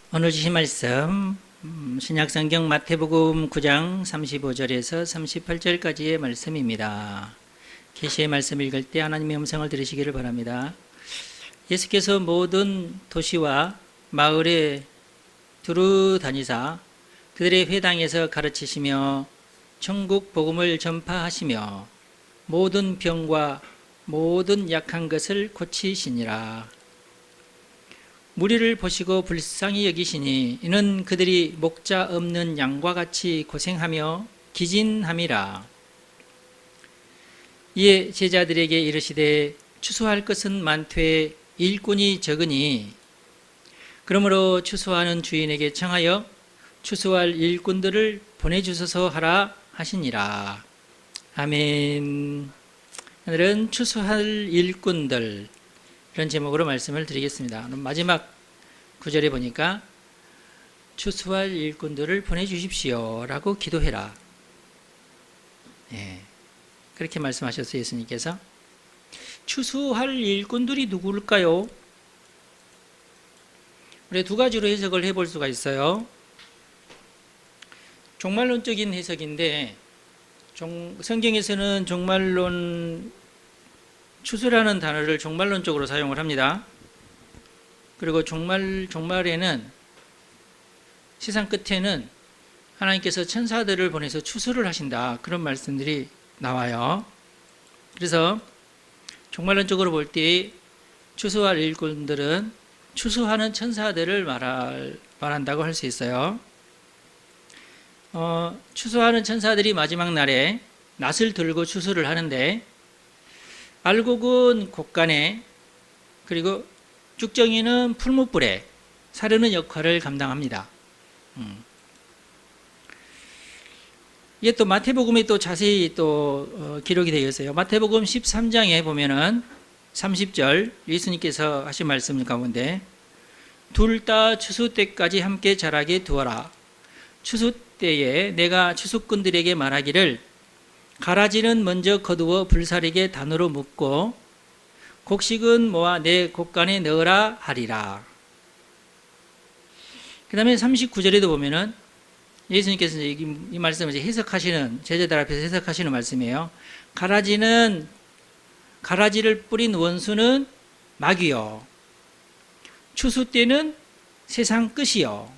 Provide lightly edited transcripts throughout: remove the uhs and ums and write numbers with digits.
오늘 주신 말씀 신약성경 마태복음 9장 35절에서 38절까지의 말씀입니다. 계시의 말씀 읽을 때 하나님의 음성을 들으시기를 바랍니다. 예수께서 모든 도시와 마을에 두루 다니사 그들의 회당에서 가르치시며 천국 복음을 전파하시며 모든 병과 모든 약한 것을 고치시니라. 무리를 보시고 불쌍히 여기시니 이는 그들이 목자 없는 양과 같이 고생하며 기진함이라. 이에 제자들에게 이르시되 추수할 것은 많되 일꾼이 적으니 그러므로 추수하는 주인에게 청하여 추수할 일꾼들을 보내주소서 하라 하시니라. 아멘. 오늘은 추수할 일꾼들, 이런 제목으로 말씀을 드리겠습니다. 마지막 구절에 보니까 추수할 일꾼들을 보내주십시오 라고 기도해라. 그렇게 말씀하셨어요. 예수님께서. 추수할 일꾼들이 누구일까요? 우리 두 가지로 해석을 해볼 수가 있어요. 종말론적인 해석인데 성경에서는 추수라는 단어를 종말론적으로 사용을 합니다. 그리고 종말에는 세상 끝에는 하나님께서 천사들을 보내서 추수를 하신다, 그런 말씀들이 나와요. 그래서 종말론적으로 볼 때 추수할 일꾼들은 추수하는 천사들을 말한다고 할 수 있어요. 추수하는 천사들이 마지막 날에 낫을 들고 추수를 하는데 알곡은 곡간에, 그리고 쭉정이는 풀무불에 사르는 역할을 감당합니다. 이게 또 마태복음에 또 자세히 기록이 되어 있어요. 마태복음 13장에 보면은 30절 예수님께서 하신 말씀 가운데 둘 다 추수 때까지 함께 자라게 두어라. 추수 때에 내가 추수꾼들에게 말하기를 가라지는 먼저 거두어 불사르게 단으로 묶고 곡식은 모아 내 곡간에 넣으라 하리라. 그 다음에 39절에도 보면은 예수님께서 이 말씀을 해석하시는, 제자들 앞에서 해석하시는 말씀이에요. 가라지를 뿌린 원수는 마귀요, 추수 때는 세상 끝이요,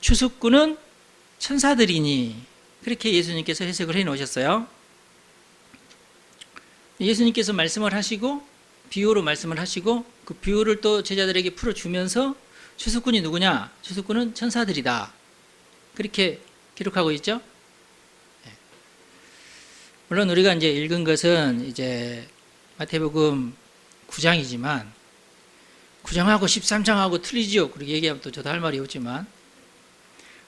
추수꾼은 천사들이니, 그렇게 예수님께서 해석을 해 놓으셨어요. 예수님께서 말씀을 하시고 비유로 말씀을 하시고 그 비유를 또 제자들에게 풀어주면서 추수꾼이 누구냐? 추수꾼은 천사들이다, 그렇게 기록하고 있죠. 물론 우리가 이제 읽은 것은 이제 마태복음 9장이지만 9장하고 13장하고 틀리죠. 그렇게 얘기하면 또 저도 할 말이 없지만,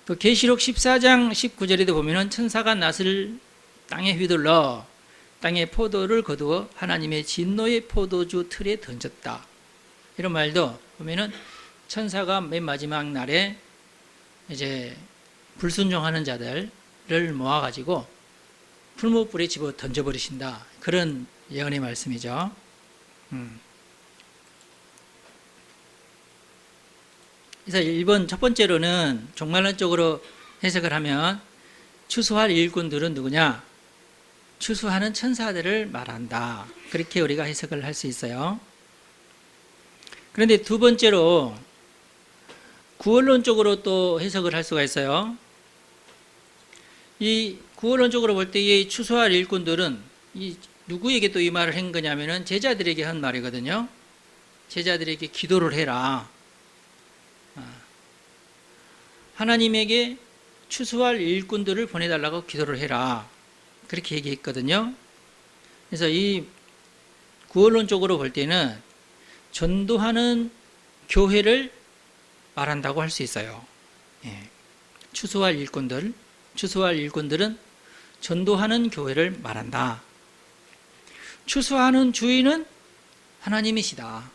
또 계시록 14장 19절에도 보면은 천사가 낫을 땅에 휘둘러 땅에 포도를 거두어 하나님의 진노의 포도주 틀에 던졌다, 이런 말도 보면은 천사가 맨 마지막 날에 이제 불순종하는 자들을 모아가지고 풀무불에 집어 던져버리신다, 그런 예언의 말씀이죠. 그래서 1번 첫 번째로는 종말론적으로 해석을 하면 추수할 일꾼들은 누구냐? 추수하는 천사들을 말한다, 그렇게 우리가 해석을 할 수 있어요. 그런데 두 번째로 구원론적으로 또 해석을 할 수가 있어요. 이 구원론적으로 볼 때 이 추수할 일꾼들은 누구에게 또 이 말을 한 거냐면은 제자들에게 한 말이거든요. 제자들에게 기도를 해라. 하나님에게 추수할 일꾼들을 보내달라고 기도를 해라, 그렇게 얘기했거든요. 그래서 이 구원론적으로 볼 때는 전도하는 교회를 말한다고 할 수 있어요. 추수할 일꾼들은 전도하는 교회를 말한다. 추수하는 주인은 하나님이시다.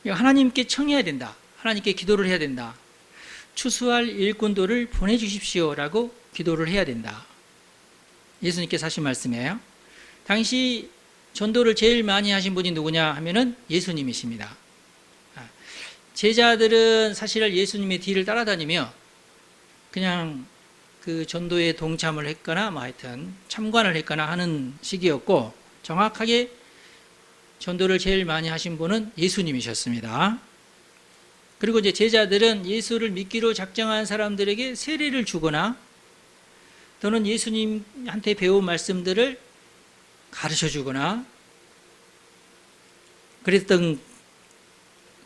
하나님께 청해야 된다, 하나님께 기도를 해야 된다. 추수할 일꾼들을 보내주십시오 라고 기도를 해야 된다. 예수님께서 하신 말씀이에요. 당시 전도를 제일 많이 하신 분이 누구냐 하면은 예수님이십니다. 제자들은 사실 예수님의 뒤를 따라다니며 그냥 그 전도에 동참을 했거나 뭐 하여튼 참관을 했거나 하는 시기였고, 정확하게 전도를 제일 많이 하신 분은 예수님이셨습니다. 그리고 이제 제자들은 예수를 믿기로 작정한 사람들에게 세례를 주거나 또는 예수님한테 배운 말씀들을 가르쳐 주거나 그랬던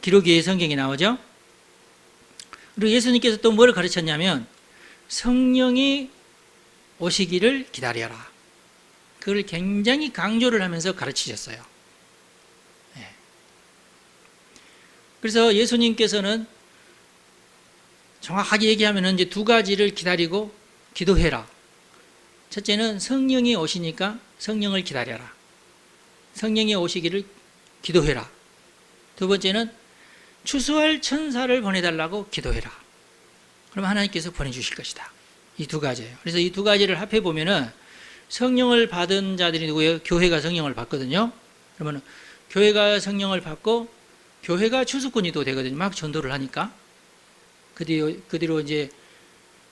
기록이 성경에 나오죠. 그리고 예수님께서 또 뭘 가르쳤냐면 성령이 오시기를 기다려라. 그걸 굉장히 강조를 하면서 가르치셨어요. 그래서 예수님께서는 정확하게 얘기하면 이제 두 가지를 기다리고 기도해라. 첫째는 성령이 오시니까 성령을 기다려라. 성령이 오시기를 기도해라. 두 번째는 추수할 천사를 보내달라고 기도해라. 그럼 하나님께서 보내주실 것이다. 이 두 가지예요. 그래서 이 두 가지를 합해 보면은 성령을 받은 자들이 누구예요? 교회가 성령을 받거든요. 그러면 교회가 성령을 받고 교회가 추수꾼이 또 되거든요. 막 전도를 하니까. 그 뒤로 이제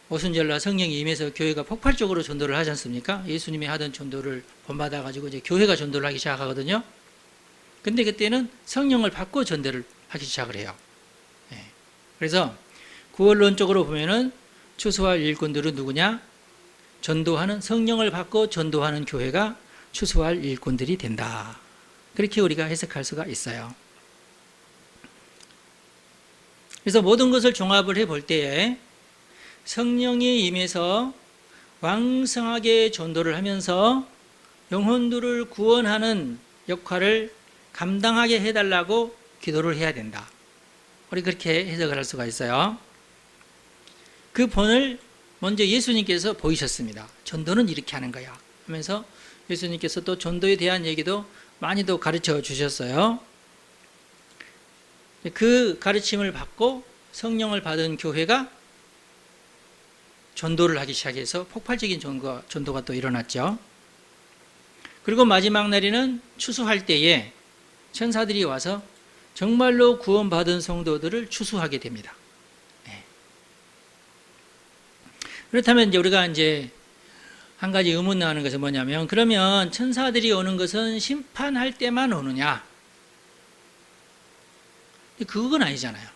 오순절날 성령이 임해서 교회가 폭발적으로 전도를 하지 않습니까? 예수님이 하던 전도를 본받아가지고 이제 교회가 전도를 하기 시작하거든요. 근데 그때는 성령을 받고 전도를 하기 시작을 해요. 그래서 구원론적으로 보면은 추수할 일꾼들은 누구냐? 전도하는, 성령을 받고 전도하는 교회가 추수할 일꾼들이 된다. 그렇게 우리가 해석할 수가 있어요. 그래서 모든 것을 종합을 해볼 때에 성령이 임해서 왕성하게 전도를 하면서 영혼들을 구원하는 역할을 감당하게 해달라고 기도를 해야 된다. 우리 그렇게 해석을 할 수가 있어요. 그 본을 먼저 예수님께서 보이셨습니다. 전도는 이렇게 하는 거야 하면서 예수님께서 또 전도에 대한 얘기도 많이도 가르쳐 주셨어요. 그 가르침을 받고 성령을 받은 교회가 전도를 하기 시작해서 폭발적인 전도가 또 일어났죠. 그리고 마지막 날에는 추수할 때에 천사들이 와서 정말로 구원받은 성도들을 추수하게 됩니다. 그렇다면 이제 우리가 이제 한 가지 의문 나오는 것은 뭐냐면, 그러면 천사들이 오는 것은 심판할 때만 오느냐? 그건 아니잖아요.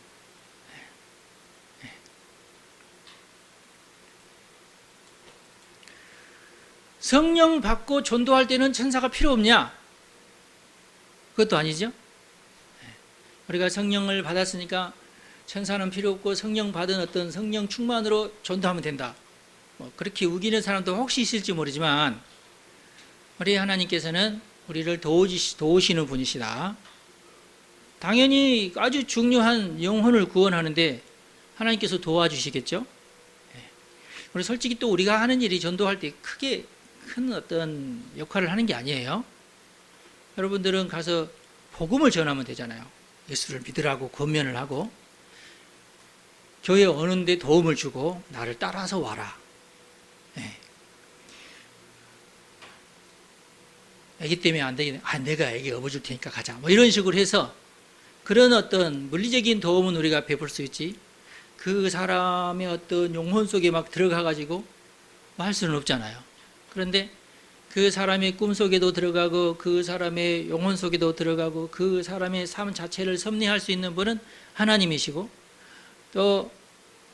성령 받고 전도할 때는 천사가 필요 없냐? 그것도 아니죠. 우리가 성령을 받았으니까 천사는 필요 없고 성령 받은 어떤 성령 충만으로 전도하면 된다. 뭐 그렇게 우기는 사람도 혹시 있을지 모르지만 우리 하나님께서는 우리를 도우시는 분이시다. 당연히 아주 중요한 영혼을 구원하는데 하나님께서 도와주시겠죠. 그리고 솔직히 또 우리가 하는 일이 전도할 때 크게 큰 어떤 역할을 하는 게 아니에요. 여러분들은 가서 복음을 전하면 되잖아요. 예수를 믿으라고 권면을 하고 교회 오는데 도움을 주고 나를 따라서 와라. 애기 때문에 안 되겠네. 내가 애기 업어줄 테니까 가자. 뭐 이런 식으로 해서 그런 어떤 물리적인 도움은 우리가 베풀 수 있지, 그 사람의 어떤 영혼 속에 막 들어가가지고 할 수는 없잖아요. 그런데 그 사람의 꿈 속에도 들어가고 그 사람의 영혼 속에도 들어가고 그 사람의 삶 자체를 섭리할 수 있는 분은 하나님이시고, 또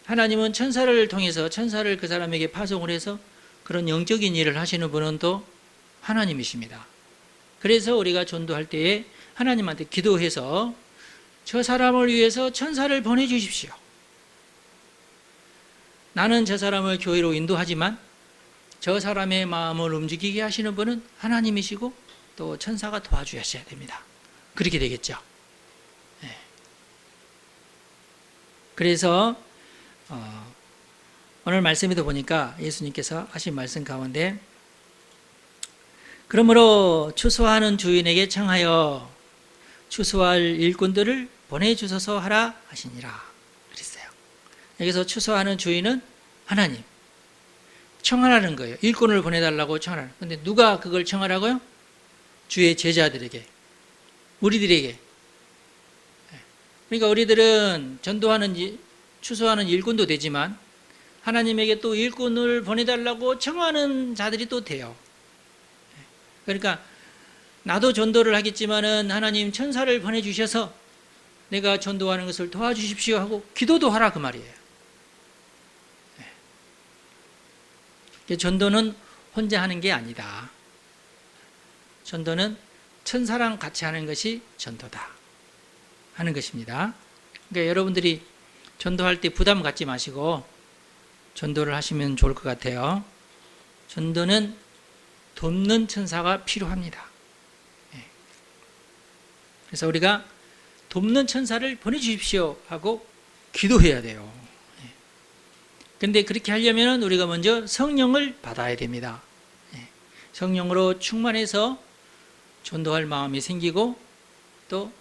하나님은 천사를 통해서 천사를 그 사람에게 파송을 해서 그런 영적인 일을 하시는 분은 또 하나님이십니다. 그래서 우리가 전도할 때에 하나님한테 기도해서 저 사람을 위해서 천사를 보내주십시오. 나는 저 사람을 교회로 인도하지만 저 사람의 마음을 움직이게 하시는 분은 하나님이시고 또 천사가 도와주셔야 됩니다. 그렇게 되겠죠. 그래서 오늘 말씀에도 보니까 예수님께서 하신 말씀 가운데 그러므로 추수하는 주인에게 청하여 추수할 일꾼들을 보내주소서 하라 하시니라 그랬어요. 여기서 추수하는 주인은 하나님, 청하라는 거예요. 일꾼을 보내달라고 청하라는. 근데 누가 그걸 그러니까 우리들은 전도하는 추수하는 일꾼도 되지만 하나님에게 또 일꾼을 보내달라고 청하는 자들이 또 돼요. 그러니까 나도 전도를 하겠지만은 하나님 천사를 보내주셔서 내가 전도하는 것을 도와주십시오 하고 기도도 하라 그 말이에요. 전도는 혼자 하는 게 아니다. 전도는 천사랑 같이 하는 것이 전도다 하는 것입니다. 그러니까 여러분들이 전도할 때 부담 갖지 마시고 전도를 하시면 좋을 것 같아요. 전도는 돕는 천사가 필요합니다. 그래서 우리가 돕는 천사를 보내주십시오 하고 기도해야 돼요. 그런데 그렇게 하려면 우리가 먼저 성령을 받아야 됩니다. 성령으로 충만해서 전도할 마음이 생기고 또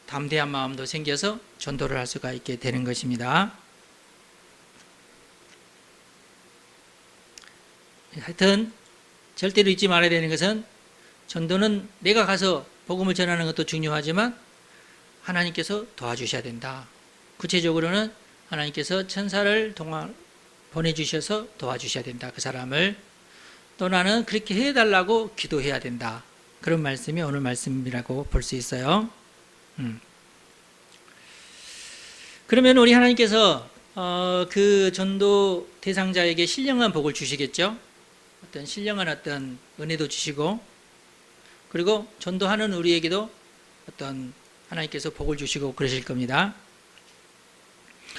담대한 마음도 생겨서 전도를 할 수가 있게 되는 것입니다. 하여튼 절대로 잊지 말아야 되는 것은 전도는 내가 가서 복음을 전하는 것도 중요하지만 하나님께서 도와주셔야 된다. 구체적으로는 하나님께서 천사를 보내주셔서 도와주셔야 된다. 그 사람을. 또 나는 그렇게 해달라고 기도해야 된다. 그런 말씀이 오늘 말씀이라고 볼 수 있어요. 그러면 우리 하나님께서 그 전도 대상자에게 신령한 복을 주시겠죠. 어떤 신령한 어떤 은혜도 주시고, 그리고 전도하는 우리에게도 어떤 하나님께서 복을 주시고 그러실 겁니다.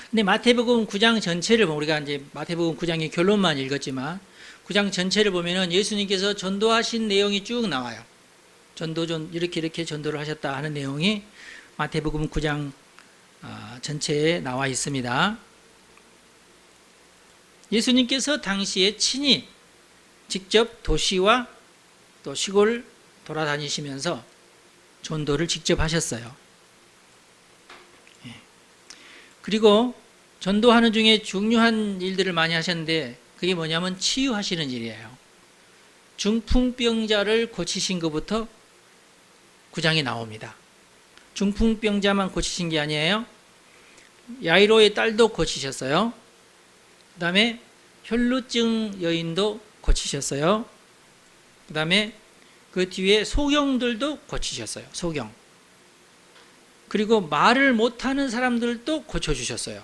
근데 마태복음 9장 전체를 보면, 우리가 이제 마태복음 9장의 결론만 읽었지만 9장 전체를 보면은 예수님께서 전도하신 내용이 쭉 나와요. 이렇게 전도를 하셨다 하는 내용이 마태복음 9장 전체에 나와 있습니다. 예수님께서 당시에 친히 직접 도시와 또 시골 돌아다니시면서 전도를 직접 하셨어요. 그리고 전도하는 중에 중요한 일들을 많이 하셨는데 그게 뭐냐면 치유하시는 일이에요. 중풍병자를 고치신 것부터 9장에 나옵니다. 중풍병자만 고치신 게 아니에요. 야이로의 딸도 고치셨어요. 그 다음에 혈루증 여인도 고치셨어요. 그 다음에 그 뒤에 소경들도 고치셨어요. 소경. 그리고 말을 못하는 사람들도 고쳐주셨어요.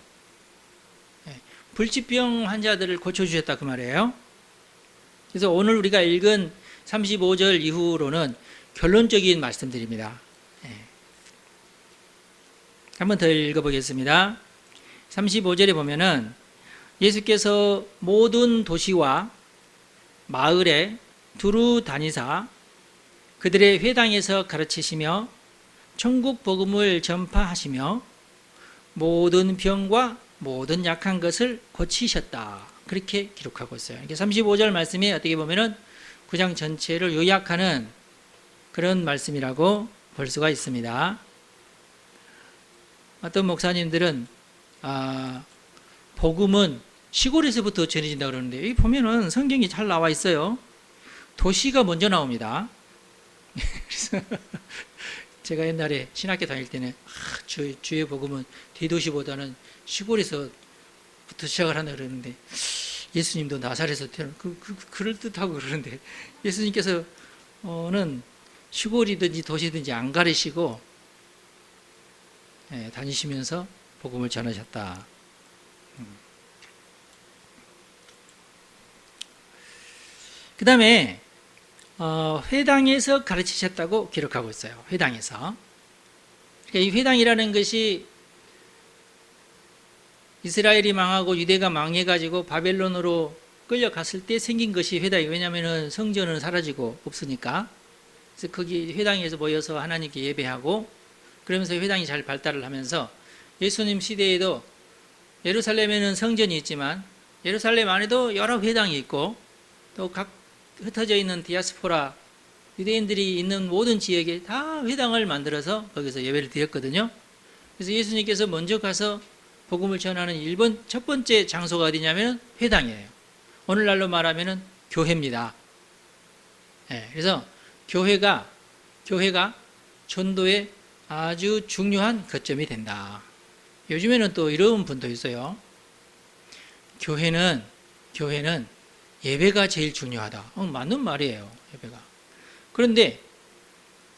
불치병 환자들을 고쳐주셨다 그 말이에요. 그래서 오늘 우리가 읽은 35절 이후로는 결론적인 말씀들입니다. 한번 더 읽어보겠습니다. 35절에 보면은 예수께서 모든 도시와 마을에 두루 다니사 그들의 회당에서 가르치시며 천국 복음을 전파하시며 모든 병과 모든 약한 것을 고치셨다. 그렇게 기록하고 있어요. 이렇게 35절 말씀이 어떻게 보면은 9장 전체를 요약하는 그런 말씀이라고 볼 수가 있습니다. 어떤 목사님들은 복음은 시골에서부터 전해진다고 그러는데 여기 보면은 성경이 잘 나와 있어요. 도시가 먼저 나옵니다. 그래서 제가 옛날에 신학교 다닐 때는 주의 복음은 대도시보다는 시골에서부터 시작을 한다 그러는데 예수님도 나사렛에서 그럴듯하고 그러는데 예수님께서는 시골이든지 도시든지 안 가리시고 다니시면서 복음을 전하셨다. 그 다음에 회당에서 가르치셨다고 기록하고 있어요. 회당에서. 그러니까 이 회당이라는 것이 이스라엘이 망하고 유대가 망해가지고 바벨론으로 끌려갔을 때 생긴 것이 회당이에요. 왜냐하면 성전은 사라지고 없으니까. 그래서 거기 회당에서 모여서 하나님께 예배하고 그러면서 회당이 잘 발달을 하면서 예수님 시대에도 예루살렘에는 성전이 있지만 예루살렘 안에도 여러 회당이 있고 또 각 흩어져 있는 디아스포라 유대인들이 있는 모든 지역에 다 회당을 만들어서 거기서 예배를 드렸거든요. 그래서 예수님께서 먼저 가서 복음을 전하는 첫 번째 장소가 어디냐면 회당이에요. 오늘날로 말하면 교회입니다. 그래서 교회가 전도의 아주 중요한 거점이 된다. 요즘에는 또 이런 분도 있어요. 교회는 예배가 제일 중요하다. 맞는 말이에요. 예배가. 그런데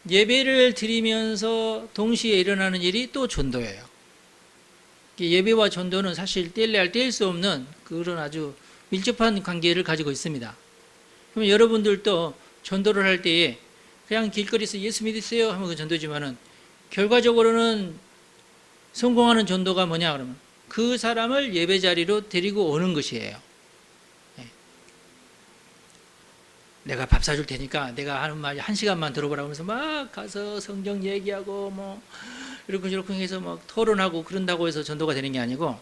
예배를 드리면서 동시에 일어나는 일이 또 전도예요. 예배와 전도는 사실 뗄래야 뗄 수 없는 그런 아주 밀접한 관계를 가지고 있습니다. 그러면 여러분들도 전도를 할 때에 그냥 길거리에서 예수 믿으세요 하면 그 전도지만은 결과적으로는 성공하는 전도가 뭐냐 그러면 그 사람을 예배 자리로 데리고 오는 것이에요. 내가 밥 사줄 테니까 내가 하는 말 1시간만 들어보라고 하면서 막 가서 성경 얘기하고 뭐 이렇게 저렇게 해서 막 토론하고 그런다고 해서 전도가 되는 게 아니고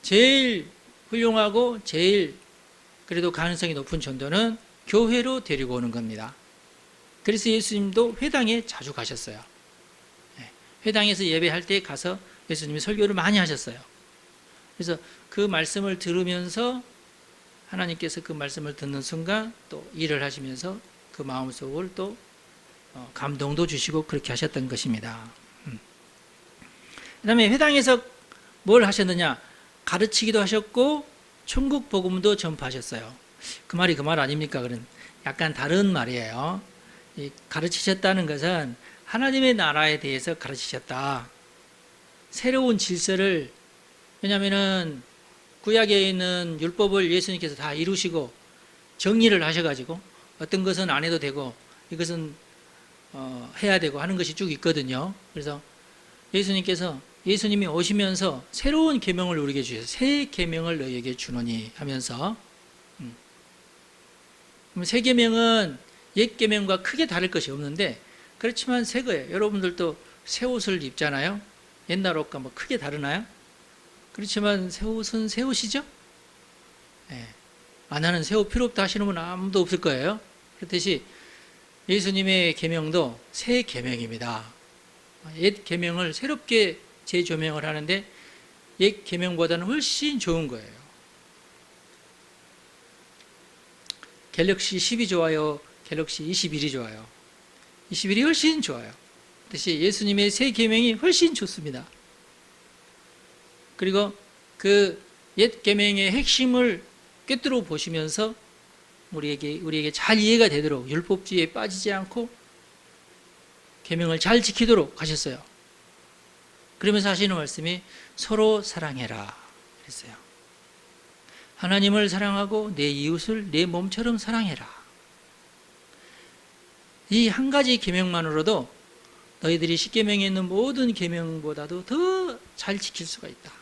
제일 훌륭하고 제일 그래도 가능성이 높은 전도는 교회로 데리고 오는 겁니다. 그래서 예수님도 회당에 자주 가셨어요. 회당에서 예배할 때 가서 예수님이 설교를 많이 하셨어요. 그래서 그 말씀을 들으면서 하나님께서 그 말씀을 듣는 순간 또 일을 하시면서 그 마음속을 또 감동도 주시고 그렇게 하셨던 것입니다. 그 다음에 회당에서 뭘 하셨느냐? 가르치기도 하셨고 천국 복음도 전파하셨어요. 그 말이 그 말 아닙니까? 그런 약간 다른 말이에요. 가르치셨다는 것은 하나님의 나라에 대해서 가르치셨다. 새로운 질서를, 왜냐하면은 구약에 있는 율법을 예수님께서 다 이루시고 정리를 하셔가지고 어떤 것은 안 해도 되고 이것은 해야 되고 하는 것이 쭉 있거든요. 그래서 예수님이 오시면서 새로운 계명을 우리에게 주셔서 새 계명을 너희에게 주노니 하면서 그럼 새 계명은 옛 계명과 크게 다를 것이 없는데 그렇지만 새 거예요. 여러분들도 새 옷을 입잖아요. 옛날 옷과 뭐 크게 다르나요? 그렇지만 새 옷은 새 옷이죠. 나는 새 옷 필요 없다 하시는 분 아무도 없을 거예요. 그렇듯이 예수님의 계명도 새 계명입니다. 옛 계명을 새롭게 재조명을 하는데 옛 계명보다는 훨씬 좋은 거예요. 갤럭시 10이 좋아요? 갤럭시 21이 좋아요? 21이 훨씬 좋아요. 그렇듯이 예수님의 새 계명이 훨씬 좋습니다. 그리고 그 옛 계명의 핵심을 꿰뚫어 보시면서 우리에게 잘 이해가 되도록 율법주의에 빠지지 않고 계명을 잘 지키도록 하셨어요. 그러면서 하시는 말씀이 서로 사랑해라 그랬어요. 하나님을 사랑하고 내 이웃을 내 몸처럼 사랑해라. 이 한 가지 계명만으로도 너희들이 십계명에 있는 모든 계명보다도 더 잘 지킬 수가 있다.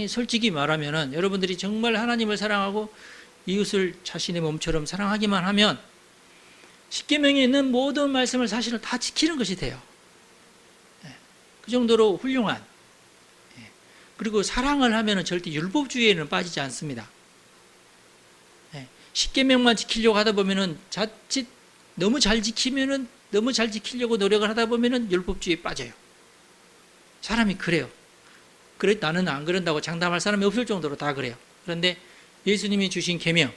솔직히 말하면은 여러분들이 정말 하나님을 사랑하고 이웃을 자신의 몸처럼 사랑하기만 하면 십계명에 있는 모든 말씀을 사실은 다 지키는 것이 돼요. 그 정도로 훌륭한. 그리고 사랑을 하면은 절대 율법주의에는 빠지지 않습니다. 십계명만 지키려고 하다 보면은 자칫 너무 잘 지키려고 노력을 하다 보면은 율법주의에 빠져요. 사람이 그래요. 그래 나는 안 그런다고 장담할 사람이 없을 정도로 다 그래요. 그런데 예수님이 주신 계명,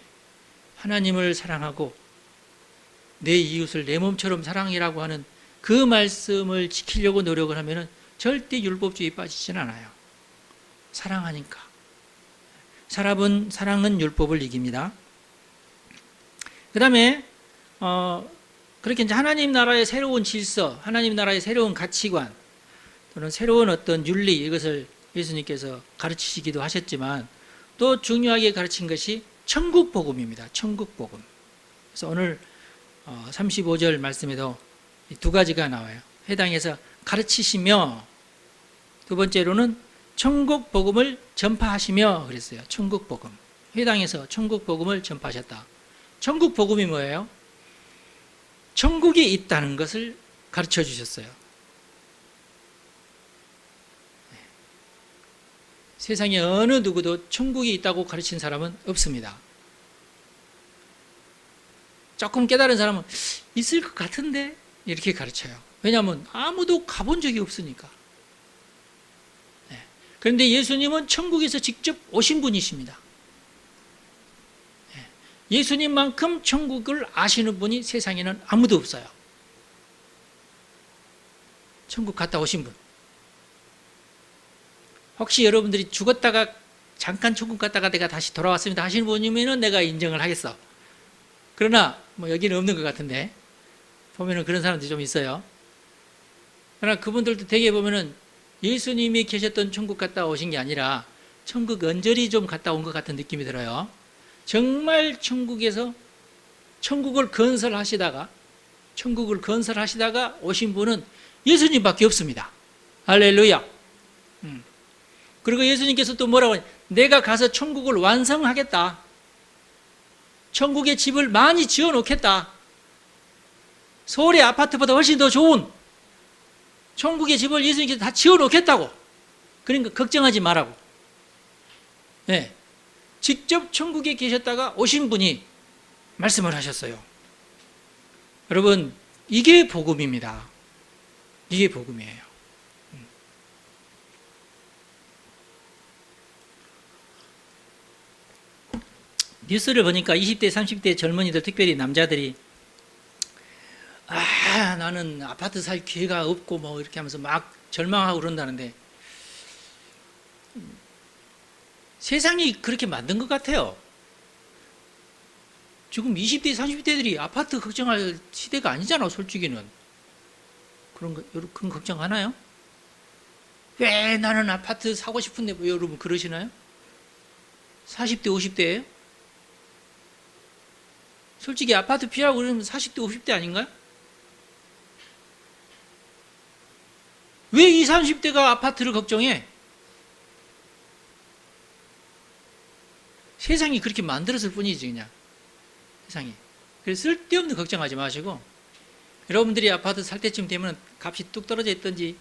하나님을 사랑하고 내 이웃을 내 몸처럼 사랑이라고 하는 그 말씀을 지키려고 노력을 하면은 절대 율법주의에 빠지진 않아요. 사랑하니까. 사랑은 율법을 이깁니다. 그 다음에 그렇게 이제 하나님 나라의 새로운 질서, 하나님 나라의 새로운 가치관 또는 새로운 어떤 윤리 이것을 예수님께서 가르치시기도 하셨지만 또 중요하게 가르친 것이 천국 복음입니다. 천국 복음. 그래서 오늘 35절 말씀에도 두 가지가 나와요. 해당해서 가르치시며 두 번째로는 천국 복음을 전파하시며 그랬어요. 천국 복음. 회당에서 천국 복음을 전파하셨다. 천국 복음이 뭐예요? 천국이 있다는 것을 가르쳐 주셨어요. 세상에 어느 누구도 천국이 있다고 가르친 사람은 없습니다. 조금 깨달은 사람은 있을 것 같은데 이렇게 가르쳐요. 왜냐하면 아무도 가본 적이 없으니까. 그런데 예수님은 천국에서 직접 오신 분이십니다. 예수님만큼 천국을 아시는 분이 세상에는 아무도 없어요. 천국 갔다 오신 분. 혹시 여러분들이 죽었다가 잠깐 천국 갔다가 내가 다시 돌아왔습니다 하시는 분이면 내가 인정을 하겠어. 그러나 뭐 여기는 없는 것 같은데 보면은 그런 사람들이 좀 있어요. 그러나 그분들도 되게 보면은 예수님이 계셨던 천국 갔다 오신 게 아니라 천국 언저리 좀 갔다 온 것 같은 느낌이 들어요. 정말 천국에서 천국을 건설하시다가 오신 분은 예수님밖에 없습니다. 할렐루야. 그리고 예수님께서 또 뭐라고 하냐, 내가 가서 천국을 완성하겠다. 천국의 집을 많이 지어 놓겠다. 서울의 아파트보다 훨씬 더 좋은 천국의 집을 예수님께서 다 지어 놓겠다고. 그러니까 걱정하지 말라고. 네. 직접 천국에 계셨다가 오신 분이 말씀을 하셨어요. 여러분, 이게 복음입니다. 이게 복음이에요. 뉴스를 보니까 20대, 30대 젊은이들, 특별히 남자들이 나는 아파트 살 기회가 없고 뭐 이렇게 하면서 막 절망하고 그런다는데 세상이 그렇게 만든 것 같아요. 지금 20대, 30대들이 아파트 걱정할 시대가 아니잖아, 솔직히는. 그런 걱정 하나요? 왜 나는 아파트 사고 싶은데 뭐 여러분 그러시나요? 40대, 50대예요? 솔직히 아파트 피하고 그러면 40대, 50대 아닌가요? 왜 20, 30대가 아파트를 걱정해? 세상이 그렇게 만들었을 뿐이지, 그냥. 세상이. 그래서 쓸데없는 걱정하지 마시고, 여러분들이 아파트 살 때쯤 되면 값이 뚝 떨어져 있든지,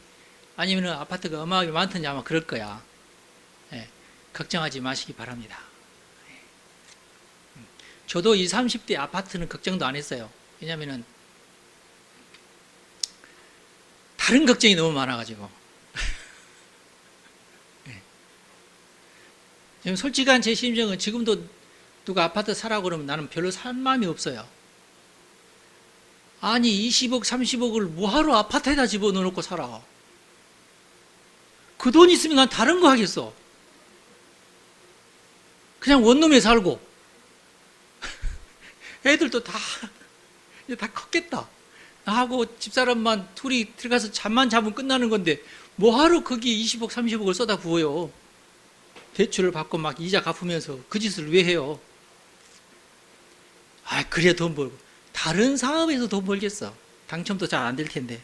아니면 아파트가 어마어마하게 많든지 아마 그럴 거야. 예, 걱정하지 마시기 바랍니다. 저도 20, 30대 아파트는 걱정도 안 했어요. 왜냐면은, 다른 걱정이 너무 많아가지고. 지금 솔직한 제 심정은 지금도 누가 아파트 사라고 그러면 나는 별로 살 마음이 없어요. 아니 20억 30억을 뭐하러 아파트에다 집어넣어놓고 살아. 그 돈 있으면 난 다른 거 하겠어. 그냥 원룸에 살고 애들도 다 컸겠다. 나하고 집사람만 둘이 들어가서 잠만 자면 끝나는 건데 뭐하러 거기에 20억 30억을 쏟아 부어요. 대출을 받고 막 이자 갚으면서 그 짓을 왜 해요? 그래야 돈 벌고. 다른 사업에서 돈 벌겠어. 당첨도 잘 안 될 텐데.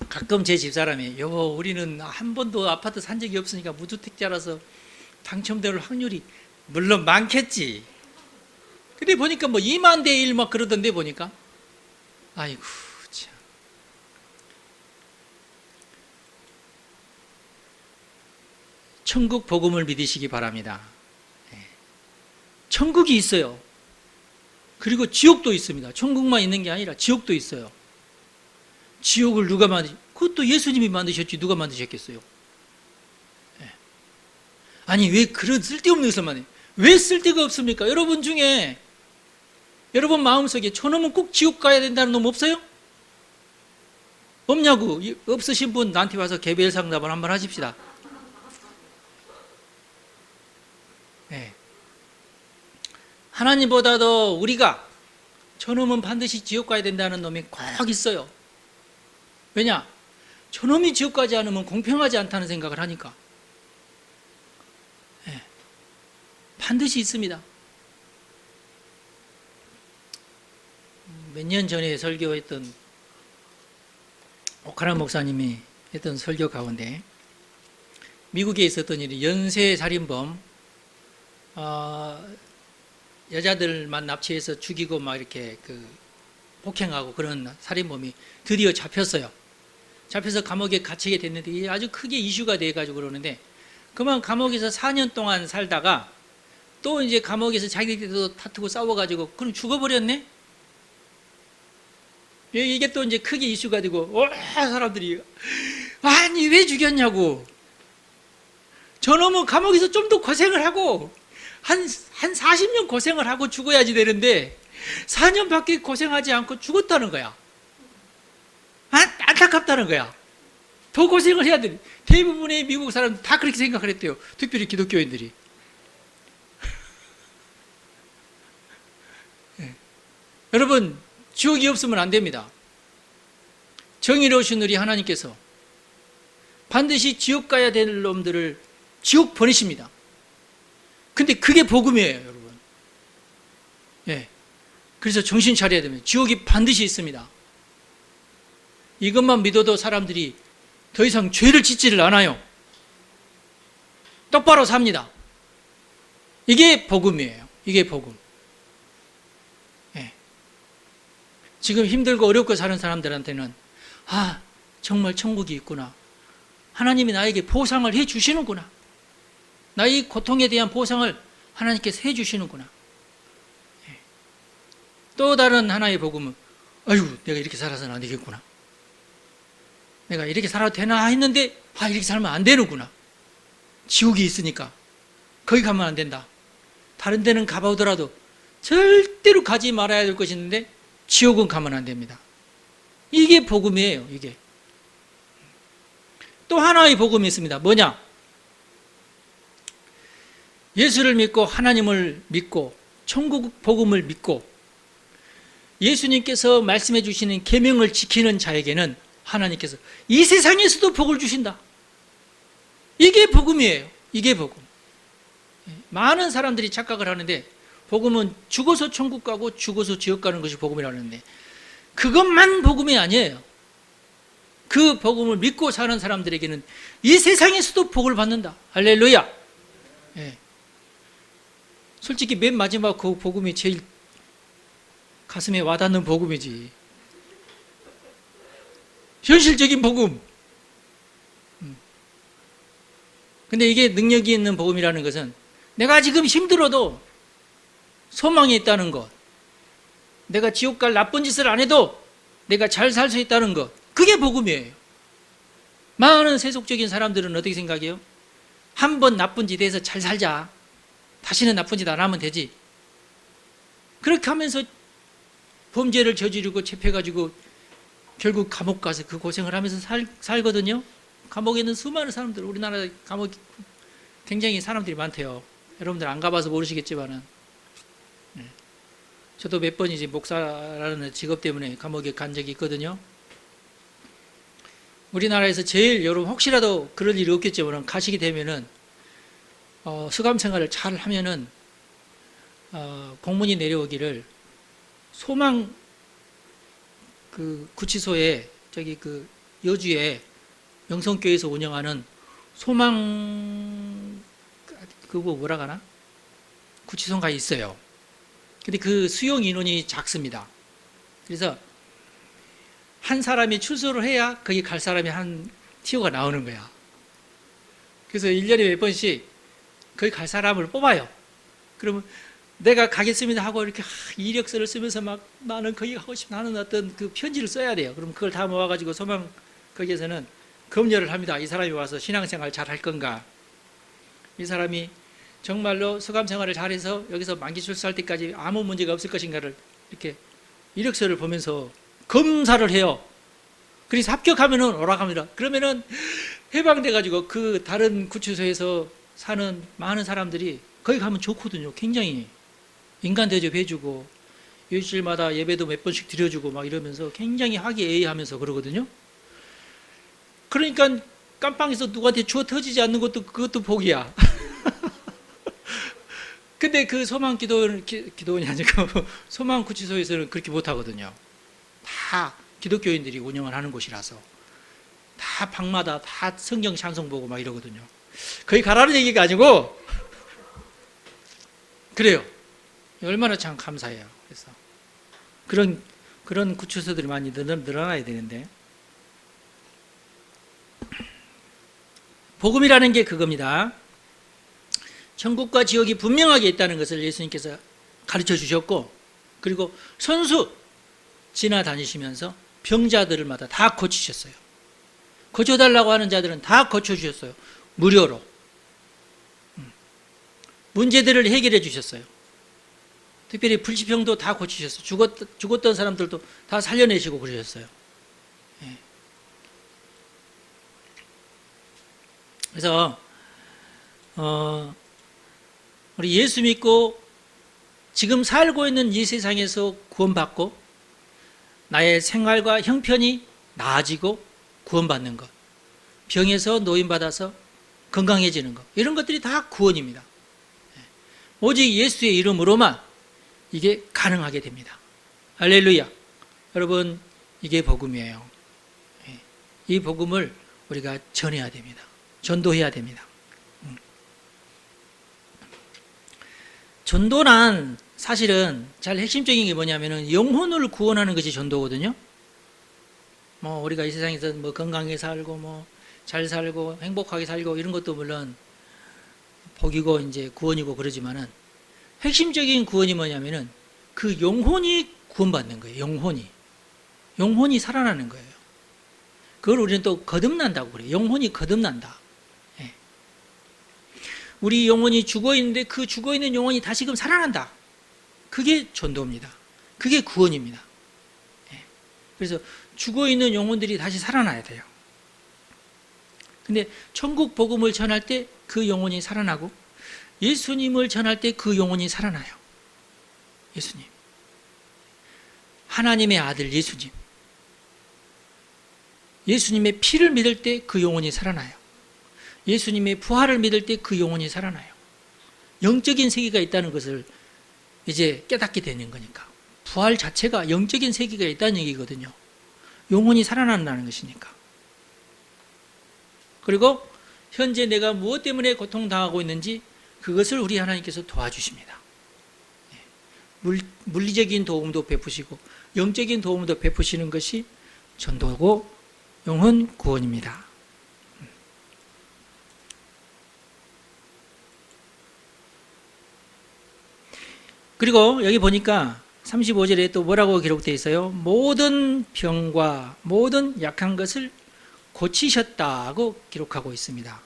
가끔 제 집사람이, 여보, 우리는 한 번도 아파트 산 적이 없으니까 무주택자라서 당첨될 확률이 물론 많겠지. 근데 보니까 뭐 2만 대 1 막 그러던데 보니까. 아이고, 참. 천국 복음을 믿으시기 바랍니다. 천국이 있어요. 그리고 지옥도 있습니다. 천국만 있는 게 아니라 지옥도 있어요. 지옥을 누가 그것도 예수님이 만드셨지 누가 만드셨겠어요? 아니 왜 그런 쓸데없는 것을만 해? 왜 쓸데가 없습니까? 여러분 중에 여러분 마음속에 저놈은 꼭 지옥 가야 된다는 놈 없어요? 없냐고. 없으신 분 나한테 와서 개별 상담을 한번 하십시다. 네. 하나님보다도 우리가 저놈은 반드시 지옥 가야 된다는 놈이 꼭 있어요. 왜냐? 저놈이 지옥 가지 않으면 공평하지 않다는 생각을 하니까. 네. 반드시 있습니다. 몇 년 전에 설교했던 오카라 목사님이 했던 설교 가운데 미국에 있었던 일이 연쇄 살인범, 여자들만 납치해서 죽이고 막 이렇게 폭행하고 그런 살인범이 드디어 잡혔어요. 잡혀서 감옥에 갇히게 됐는데 이게 아주 크게 이슈가 돼가지고 그러는데 그만 감옥에서 4년 동안 살다가 또 이제 감옥에서 자기들끼리도 다투고 싸워가지고 그럼 죽어버렸네? 이게 또 이제 크게 이슈가 되고 사람들이 아니 왜 죽였냐고. 저놈은 감옥에서 좀 더 고생을 하고 한 40년 고생을 하고 죽어야지 되는데 4년밖에 고생하지 않고 죽었다는 거야. 안타깝다는 거야. 더 고생을 해야 돼. 대부분의 미국 사람들 다 그렇게 생각을 했대요. 특별히 기독교인들이. 네. 여러분, 지옥이 없으면 안 됩니다. 정의로우신 우리 하나님께서 반드시 지옥 가야 될 놈들을 지옥 보내십니다. 근데 그게 복음이에요, 여러분. 예. 그래서 정신 차려야 됩니다. 지옥이 반드시 있습니다. 이것만 믿어도 사람들이 더 이상 죄를 짓지를 않아요. 똑바로 삽니다. 이게 복음이에요. 이게 복음. 예. 지금 힘들고 어렵고 사는 사람들한테는 정말 천국이 있구나. 하나님이 나에게 보상을 해 주시는구나. 나의 고통에 대한 보상을 하나님께서 해 주시는구나. 예. 또 다른 하나의 복음은 내가 이렇게 살아서는 안 되겠구나. 내가 이렇게 살아도 되나 했는데 이렇게 살면 안 되는구나. 지옥이 있으니까 거기 가면 안 된다. 다른 데는 가보더라도 절대로 가지 말아야 될 것이 있는데 지옥은 가면 안 됩니다. 이게 복음이에요. 이게. 또 하나의 복음이 있습니다. 뭐냐? 예수를 믿고 하나님을 믿고 천국 복음을 믿고 예수님께서 말씀해 주시는 계명을 지키는 자에게는 하나님께서 이 세상에서도 복을 주신다. 이게 복음이에요. 이게 복음. 많은 사람들이 착각을 하는데 복음은 죽어서 천국 가고 죽어서 지옥 가는 것이 복음이라고 하는데 그것만 복음이 아니에요. 그 복음을 믿고 사는 사람들에게는 이 세상에서도 복을 받는다. 할렐루야. 예. 솔직히 맨 마지막 그 복음이 제일 가슴에 와닿는 복음이지. 현실적인 복음. 근데 이게 능력이 있는 복음이라는 것은 내가 지금 힘들어도 소망이 있다는 것, 내가 지옥 갈 나쁜 짓을 안 해도 내가 잘 살 수 있다는 것, 그게 복음이에요. 많은 세속적인 사람들은 어떻게 생각해요? 한 번 나쁜 짓 해서 잘 살자. 다시는 나쁜 짓 안 하면 되지. 그렇게 하면서 범죄를 저지르고 잡혀가지고 결국 감옥 가서 그 고생을 하면서 살거든요. 감옥에 있는 수많은 사람들, 우리나라 감옥 굉장히 사람들이 많대요. 여러분들 안 가봐서 모르시겠지만은, 저도 몇 번 이제 목사라는 직업 때문에 감옥에 간 적이 있거든요. 우리나라에서 제일 여러분 혹시라도 그럴 일이 없겠지만 가시게 되면은 수감 생활을 잘 하면은 공문이 내려오기를 소망 그 구치소에 저기 그 여주에 영성교회에서 운영하는 소망 그거 뭐라 가나 구치소가 있어요. 근데 그 수용 인원이 작습니다. 그래서 한 사람이 출소를 해야 거기 갈 사람이 한 티오가 나오는 거야. 그래서 1년에 몇 번씩 거기 갈 사람을 뽑아요. 그러면 내가 가겠습니다 하고 이렇게 이력서를 쓰면서 막 나는 거기 가고 싶다 하는 어떤 그 편지를 써야 돼요. 그럼 그걸 다 모아가지고 소망 거기에서는 검열을 합니다. 이 사람이 와서 신앙생활 잘 할 건가? 이 사람이 정말로 수감생활을 잘해서 여기서 만기 출소할 때까지 아무 문제가 없을 것인가를 이렇게 이력서를 보면서 검사를 해요. 그래서 합격하면은 오락합니다. 그러면은 해방돼가지고 그 다른 구치소에서 사는 많은 사람들이 거기 가면 좋거든요. 굉장히 인간 대접해주고 일주일마다 예배도 몇 번씩 드려주고 막 이러면서 굉장히 화기애애하면서 그러거든요. 그러니까 깜빵에서 누구한테 주워 터지지 않는 것도 그것도 복이야. 근데 그 소망 기도원이 아니고 소망 구치소에서는 그렇게 못 하거든요. 다 기독교인들이 운영을 하는 곳이라서 다 방마다 다 성경 찬송 보고 막 이러거든요. 거기 가라는 얘기가 아니고 그래요. 얼마나 참 감사해요. 그래서 그런 구치소들이 많이 늘어나야 되는데 복음이라는 게 그겁니다. 천국과 지옥이 분명하게 있다는 것을 예수님께서 가르쳐 주셨고 그리고 선수 지나다니시면서 병자들마다 다 고치셨어요. 고쳐달라고 하는 자들은 다 고쳐주셨어요. 무료로. 문제들을 해결해 주셨어요. 특별히 불치병도 다 고치셨어요. 죽었던 사람들도 다 살려내시고 그러셨어요. 예. 그래서 우리 예수 믿고 지금 살고 있는 이 세상에서 구원받고 나의 생활과 형편이 나아지고 구원받는 것, 병에서 노인받아서 건강해지는 것, 이런 것들이 다 구원입니다. 오직 예수의 이름으로만 이게 가능하게 됩니다. 할렐루야. 여러분, 이게 복음이에요. 이 복음을 우리가 전해야 됩니다. 전도해야 됩니다. 전도란 사실은 잘 핵심적인 게 뭐냐면은 영혼을 구원하는 것이 전도거든요. 뭐 우리가 이 세상에서 뭐 건강하게 살고 뭐 잘 살고 행복하게 살고 이런 것도 물론 복이고 이제 구원이고 그러지만은 핵심적인 구원이 뭐냐면은 그 영혼이 구원받는 거예요. 영혼이 살아나는 거예요. 그걸 우리는 또 거듭난다고 그래요. 영혼이 거듭난다. 예. 우리 영혼이 죽어 있는데 그 죽어 있는 영혼이 다시금 살아난다. 그게 전도입니다. 그게 구원입니다. 예. 그래서 죽어 있는 영혼들이 다시 살아나야 돼요. 근데 천국 복음을 전할 때 그 영혼이 살아나고 예수님을 전할 때 그 영혼이 살아나요. 예수님. 하나님의 아들 예수님. 예수님의 피를 믿을 때 그 영혼이 살아나요. 예수님의 부활을 믿을 때 그 영혼이 살아나요. 영적인 세계가 있다는 것을 이제 깨닫게 되는 거니까. 부활 자체가 영적인 세계가 있다는 얘기거든요. 영혼이 살아난다는 것이니까. 그리고 현재 내가 무엇 때문에 고통당하고 있는지 그것을 우리 하나님께서 도와주십니다. 물리적인 도움도 베푸시고 영적인 도움도 베푸시는 것이 전도고 영혼 구원입니다. 그리고 여기 보니까 35절에 또 뭐라고 기록되어 있어요? 모든 병과 모든 약한 것을 고치셨다고 기록하고 있습니다.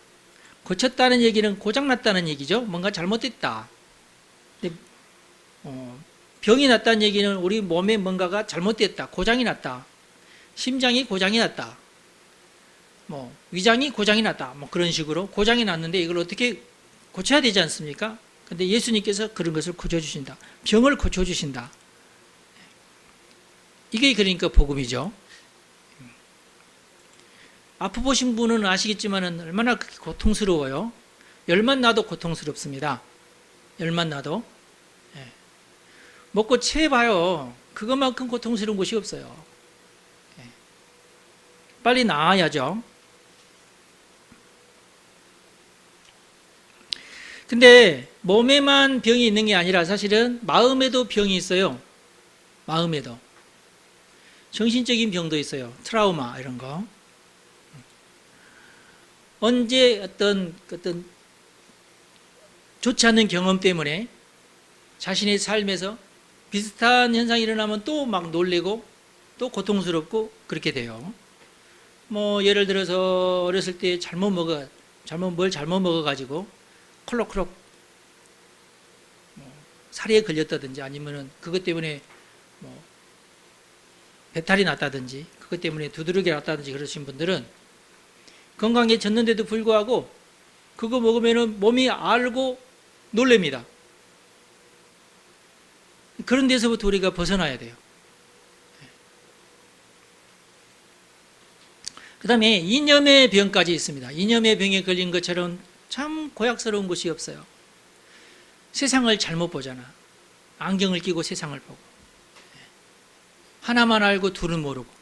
고쳤다는 얘기는 고장났다는 얘기죠. 뭔가 잘못됐다. 근데 병이 났다는 얘기는 우리 몸에 뭔가가 잘못됐다. 고장이 났다. 심장이 고장이 났다. 뭐 위장이 고장이 났다. 뭐 그런 식으로 고장이 났는데 이걸 어떻게 고쳐야 되지 않습니까? 근데 예수님께서 그런 것을 고쳐주신다. 병을 고쳐주신다. 이게 그러니까 복음이죠. 아프 보신 분은 아시겠지만 얼마나 고통스러워요. 열만 나도 고통스럽습니다. 열만 나도. 먹고 체해봐요. 그것만큼 고통스러운 곳이 없어요. 빨리 나아야죠. 근데 몸에만 병이 있는 게 아니라 사실은 마음에도 병이 있어요. 마음에도. 정신적인 병도 있어요. 트라우마 이런 거. 언제 어떤 좋지 않는 경험 때문에 자신의 삶에서 비슷한 현상이 일어나면 또 막 놀래고 또 고통스럽고 그렇게 돼요. 뭐 예를 들어서 어렸을 때 뭘 잘못 먹어가지고 콜록콜록 살에 걸렸다든지 아니면은 그것 때문에 뭐 배탈이 났다든지 그것 때문에 두드러기 났다든지 그러신 분들은 건강해졌는데도 불구하고 그거 먹으면은 몸이 알고 놀랍니다. 그런 데서부터 우리가 벗어나야 돼요. 그 다음에 이념의 병까지 있습니다. 이념의 병에 걸린 것처럼 참 고약스러운 것이 없어요. 세상을 잘못 보잖아. 안경을 끼고 세상을 보고. 하나만 알고 둘은 모르고.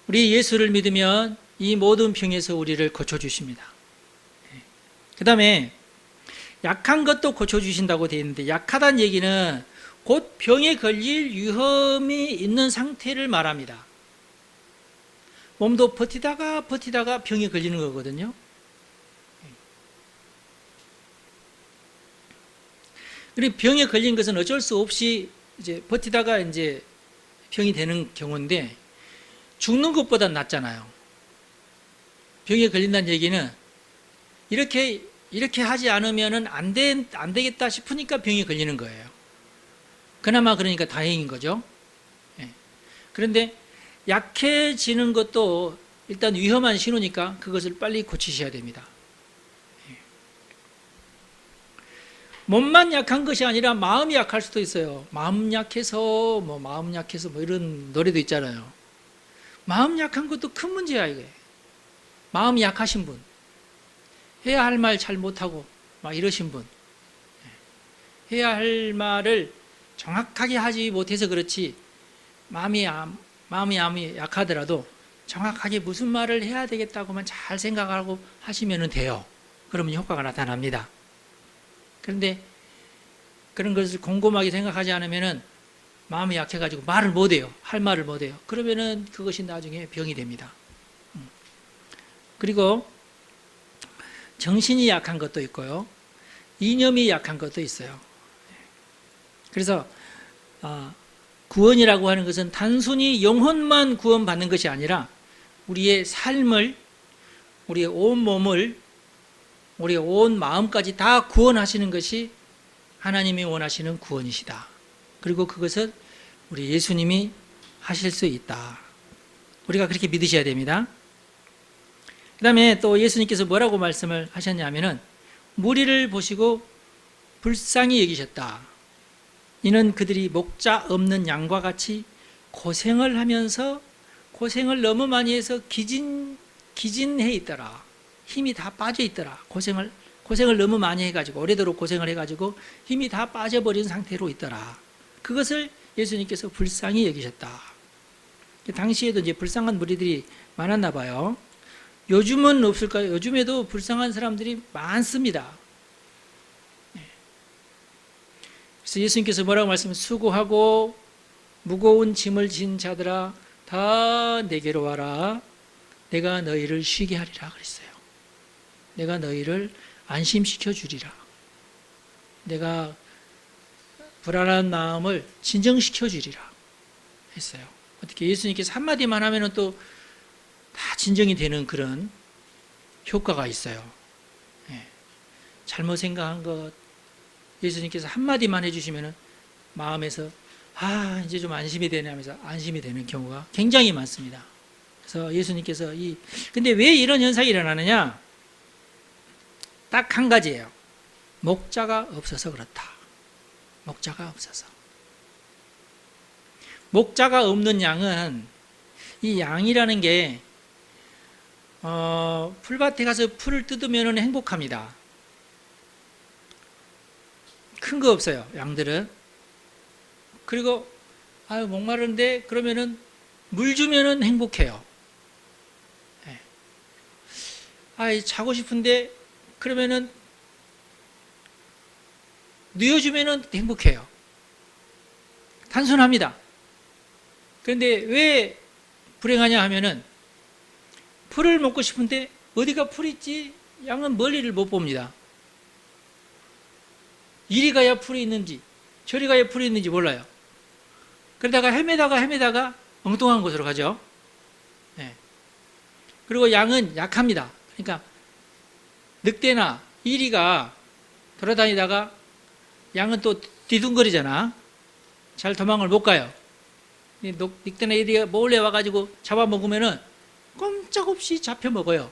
우리 예수를 믿으면 이 모든 병에서 우리를 고쳐주십니다. 그 다음에 약한 것도 고쳐주신다고 되어 있는데 약하다는 얘기는 곧 병에 걸릴 위험이 있는 상태를 말합니다. 몸도 버티다가 병에 걸리는 거거든요. 그리고 병에 걸린 것은 어쩔 수 없이 이제 버티다가 이제 병이 되는 경우인데 죽는 것보다 낫잖아요. 병에 걸린다는 얘기는 이렇게 하지 않으면은 안 되겠다 싶으니까 병에 걸리는 거예요. 그나마 그러니까 다행인 거죠. 그런데 약해지는 것도 일단 위험한 신호니까 그것을 빨리 고치셔야 됩니다. 몸만 약한 것이 아니라 마음이 약할 수도 있어요. 마음 약해서 뭐 이런 노래도 있잖아요. 마음 약한 것도 큰 문제야, 이게. 마음이 약하신 분, 해야 할 말 잘 못하고 막 이러신 분, 해야 할 말을 정확하게 하지 못해서 그렇지, 마음이 약하더라도 정확하게 무슨 말을 해야 되겠다고만 잘 생각하고 하시면 돼요. 그러면 효과가 나타납니다. 그런데 그런 것을 곰곰하게 생각하지 않으면 마음이 약해가지고 말을 못해요. 할 말을 못해요. 그러면은 그것이 나중에 병이 됩니다. 그리고 정신이 약한 것도 있고요. 이념이 약한 것도 있어요. 그래서 구원이라고 하는 것은 단순히 영혼만 구원받는 것이 아니라 우리의 삶을, 우리의 온 몸을, 우리의 온 마음까지 다 구원하시는 것이 하나님이 원하시는 구원이시다. 그리고 그것은 우리 예수님이 하실 수 있다. 우리가 그렇게 믿으셔야 됩니다. 그 다음에 또 예수님께서 뭐라고 말씀을 하셨냐면은 무리를 보시고 불쌍히 여기셨다. 이는 그들이 목자 없는 양과 같이 고생을 하면서 고생을 너무 많이 해서 기진해 있더라. 힘이 다 빠져 있더라. 고생을 너무 많이 해가지고 오래도록 고생을 해가지고 힘이 다 빠져버린 상태로 있더라. 그것을 예수님께서 불쌍히 여기셨다. 당시에도 이제 불쌍한 무리들이 많았나 봐요. 요즘은 없을까요? 요즘에도 불쌍한 사람들이 많습니다. 그래서 예수님께서 뭐라고 말씀하시면 수고하고 무거운 짐을 진 자들아 다 내게로 와라. 내가 너희를 쉬게 하리라 그랬어요. 내가 너희를 안심시켜 주리라. 내가 불안한 마음을 진정시켜 주리라 했어요. 어떻게 예수님께서 한마디만 하면은 또 다 진정이 되는 그런 효과가 있어요. 잘못 생각한 것 예수님께서 한마디만 해주시면은 마음에서 이제 좀 안심이 되네 하면서 안심이 되는 경우가 굉장히 많습니다. 그래서 예수님께서 근데 왜 이런 현상이 일어나느냐? 딱 한 가지예요. 목자가 없어서 그렇다. 목자가 없어서. 목자가 없는 양은 이 양이라는 게 풀밭에 가서 풀을 뜯으면 행복합니다. 큰 거 없어요, 양들은. 그리고 목마른데 그러면은 물 주면은 행복해요. 자고 싶은데 그러면은 누워주면은 행복해요. 단순합니다. 그런데 왜 불행하냐 하면은 풀을 먹고 싶은데 어디가 풀 있지? 양은 멀리를 못 봅니다. 이리 가야 풀이 있는지 저리 가야 풀이 있는지 몰라요. 그러다가 헤매다가 엉뚱한 곳으로 가죠. 그리고 양은 약합니다. 그러니까 늑대나 이리가 돌아다니다가 양은 또 뒤둥거리잖아. 잘 도망을 못 가요. 늑대나 이리가 몰래 와가지고 잡아먹으면은 꼼짝없이 잡혀 먹어요.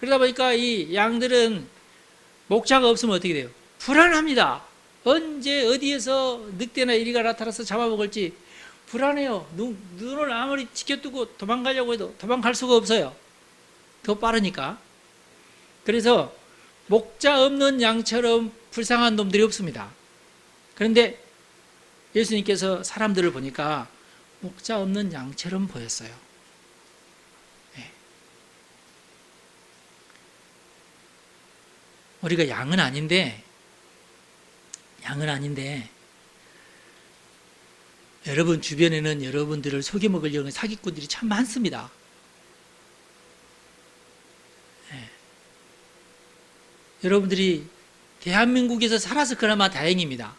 그러다 보니까 이 양들은 목자가 없으면 어떻게 돼요? 불안합니다. 언제 어디에서 늑대나 이리가 나타나서 잡아먹을지 불안해요. 눈을 아무리 지켜두고 도망가려고 해도 도망갈 수가 없어요. 더 빠르니까. 그래서 목자 없는 양처럼 불쌍한 놈들이 없습니다. 그런데 예수님께서 사람들을 보니까 목자 없는 양처럼 보였어요. 우리가 양은 아닌데 여러분 주변에는 여러분들을 속여먹으려는 사기꾼들이 참 많습니다. 여러분들이 대한민국에서 살아서 그나마 다행입니다.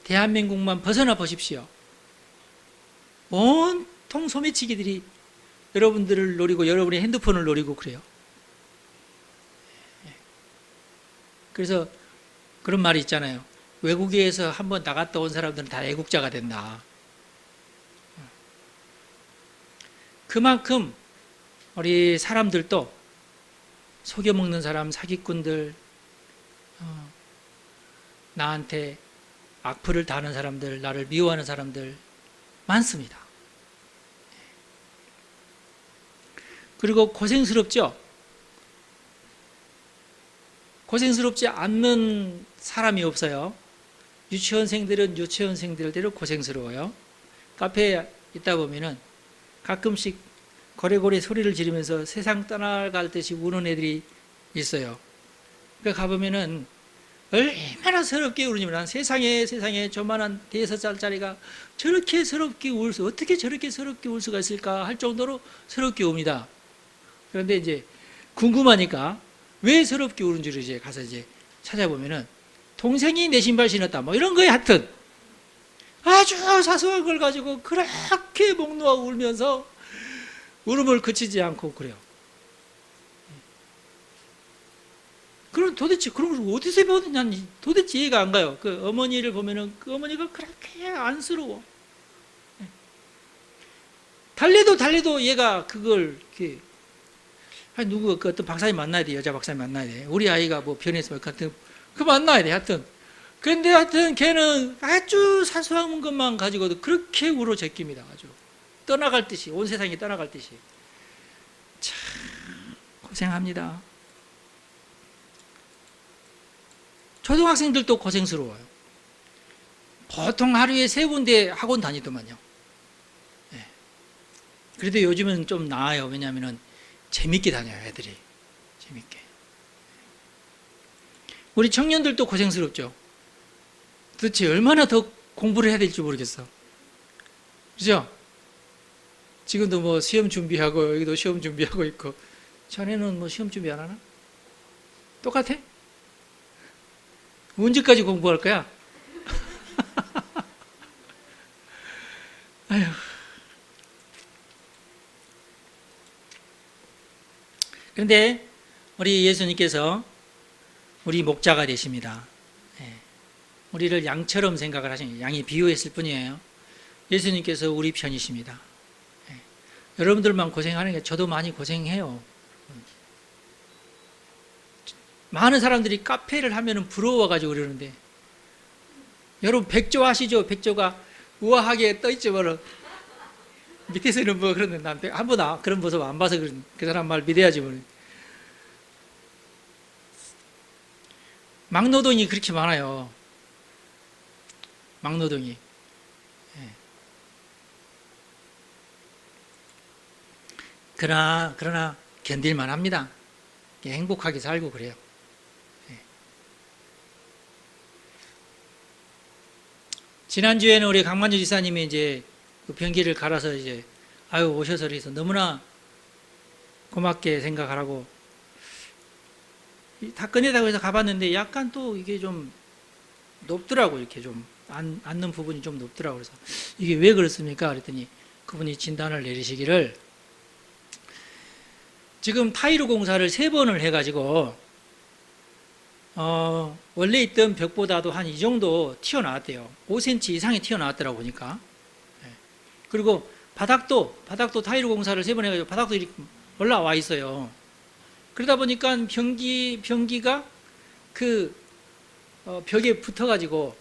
대한민국만 벗어나 보십시오. 온통 소매치기들이 여러분들을 노리고 여러분의 핸드폰을 노리고 그래요. 그래서 그런 말이 있잖아요. 외국에서 한번 나갔다 온 사람들은 다 애국자가 된다. 그만큼 우리 사람들도 속여먹는 사람, 사기꾼들, 나한테 악플을 다는 사람들, 나를 미워하는 사람들 많습니다. 그리고 고생스럽죠? 고생스럽지 않는 사람이 없어요. 유치원생들은 유치원생들대로 고생스러워요. 카페에 있다 보면은 가끔씩 고래고래 소리를 지르면서 세상 떠나갈 듯이 우는 애들이 있어요. 그러니까 가보면은 얼마나 서럽게 우느냐면, 난 세상에 저만한 5살짜리가 저렇게 서럽게 울 수, 어떻게 저렇게 서럽게 울 수가 있을까 할 정도로 서럽게 웁니다. 그런데 이제 궁금하니까 왜 서럽게 우는지를 이제 가서 이제 찾아보면은 동생이 내 신발 신었다 뭐 이런 거에 하여튼 아주 사소한 걸 가지고 그렇게 목 놓아 울면서 울음을 그치지 않고 그래요. 그럼 도대체 그런 걸 어디서 배웠느냐 도대체 이해가 안 가요. 그 어머니를 보면은 그 어머니가 그렇게 안쓰러워. 달래도 얘가 그걸 이렇게 누구 그 어떤 박사님 만나야 돼. 여자 박사님 만나야 돼. 우리 아이가 뭐 변했으면 같은 그 만나야 돼. 하여튼 그런데 하여튼 걔는 아주 사소한 것만 가지고도 그렇게 울어 제낍니다. 아주 떠나갈 듯이, 온 세상이 떠나갈 듯이. 참 고생합니다. 초등학생들도 고생스러워요. 보통 하루에 3군데 학원 다니더만요. 네. 그래도 요즘은 좀 나아요. 왜냐하면 재밌게 다녀요, 애들이. 재밌게. 우리 청년들도 고생스럽죠. 도대체 얼마나 더 공부를 해야 될지 모르겠어. 그죠? 지금도 뭐 시험 준비하고, 여기도 시험 준비하고 있고, 전에는 뭐 시험 준비 안 하나? 똑같아? 언제까지 공부할 거야? 아휴. 그런데 우리 예수님께서 우리 목자가 되십니다. 우리를 양처럼 생각을 하시는, 양이 비유했을 뿐이에요. 예수님께서 우리 편이십니다. 여러분들만 고생하는 게 저도 많이 고생해요. 많은 사람들이 카페를 하면 부러워가지고 그러는데, 여러분 백조 아시죠? 백조가 우아하게 떠있죠. 뭐로 밑에서는 뭐 그러는데, 난 한 번도 그런 모습 안 봐서 그런, 그 사람 말 믿어야지 뭐. 막노동이 그렇게 많아요. 막노동이. 그러나 견딜만 합니다. 행복하게 살고 그래요. 지난주에는 우리 강만주 지사님이 이제 그 변기를 갈아서 이제 오셔서 그래서 너무나 고맙게 생각하라고 다 꺼내다고 해서 가봤는데 약간 또 이게 좀 높더라고. 이렇게 좀 앉는 부분이 좀 높더라고. 그래서 이게 왜 그렇습니까? 그랬더니 그분이 진단을 내리시기를 지금 타일로 공사를 3번을 해가지고 원래 있던 벽보다도 한 이 정도 튀어나왔대요. 5cm 이상이 튀어나왔더라고 보니까. 그리고 바닥도 타일로 공사를 3번 해가지고 바닥도 이렇게 올라와 있어요. 그러다 보니까 변기가 그 벽에 붙어가지고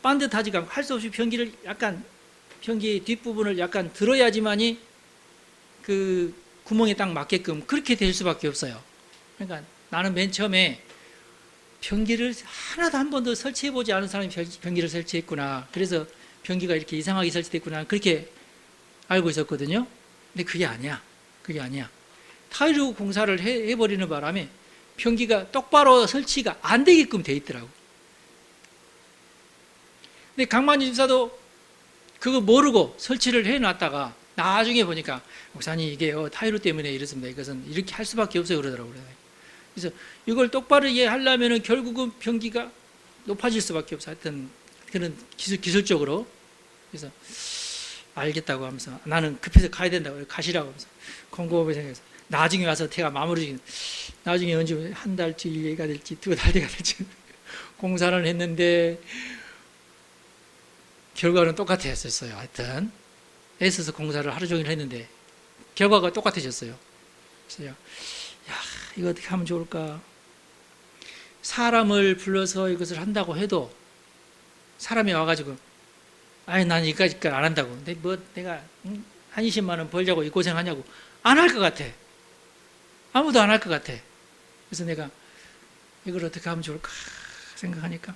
반듯하지가 않고 할 수 없이 변기 뒷부분을 약간 들어야지만이 그 구멍에 딱 맞게끔 그렇게 될 수밖에 없어요. 그러니까 나는 맨 처음에 변기를 하나도 한 번도 설치해보지 않은 사람이 변기를 설치했구나. 그래서 변기가 이렇게 이상하게 설치됐구나. 그렇게 알고 있었거든요. 근데 그게 아니야. 타일로 공사를 해버리는 바람에 변기가 똑바로 설치가 안 되게끔 돼 있더라고. 근데 강만주 집사도 그거 모르고 설치를 해놨다가 나중에 보니까 목사님 이게 타일로 때문에 이렇습니다. 이것은 이렇게 할 수밖에 없어요. 그러더라고요. 그래서 이걸 똑바로 이해하려면 결국은 변기가 높아질 수밖에 없어. 하여튼 그런 기술적으로. 그래서 알겠다고 하면서 나는 급해서 가야 된다고 가시라고 하면서 곰곰이 생각해서 나중에 와서 제가 마무리 나중에 언제 한 달치 1년가 될지 2달치가 될지 공사를 했는데 결과는 똑같았었어요. 하여튼 애써서 공사를 하루 종일 했는데 결과가 똑같아졌어요. 그래서 야, 이거 어떻게 하면 좋을까? 사람을 불러서 이것을 한다고 해도 사람이 와가지고 아니 난 이까짓 안 한다고. 근데 뭐 내가 한 20만 원 벌자고 이 고생하냐고 안 할 것 같아. 아무도 안 할 것 같아. 그래서 내가 이걸 어떻게 하면 좋을까 생각하니까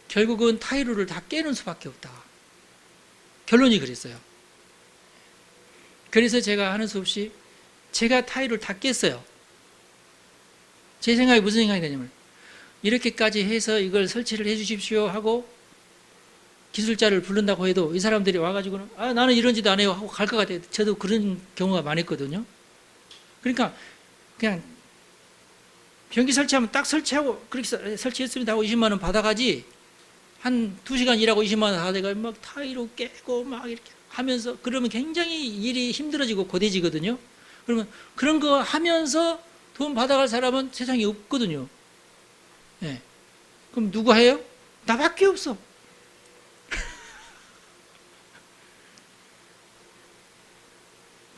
결국은 타이루를 다 깨는 수밖에 없다. 결론이 그랬어요. 그래서 제가 하는 수 없이 제가 타이루를 다 깼어요. 제 생각이 무슨 생각이 되냐면 이렇게까지 해서 이걸 설치를 해 주십시오 하고 기술자를 부른다고 해도 이 사람들이 와가지고는 나는 이런 짓도 안 해요 하고 갈 것 같아요. 저도 그런 경우가 많았거든요. 그러니까 그냥 변기 설치하면 딱 설치하고 그렇게 설치했습니다 하고 20만 원 받아가지 한 2시간 일하고 20만 원 다 돼가 막 타이로 깨고 막 이렇게 하면서 그러면 굉장히 일이 힘들어지고 고되지거든요. 그러면 그런 거 하면서 돈 받아갈 사람은 세상에 없거든요. 네. 그럼 누가 해요? 나밖에 없어.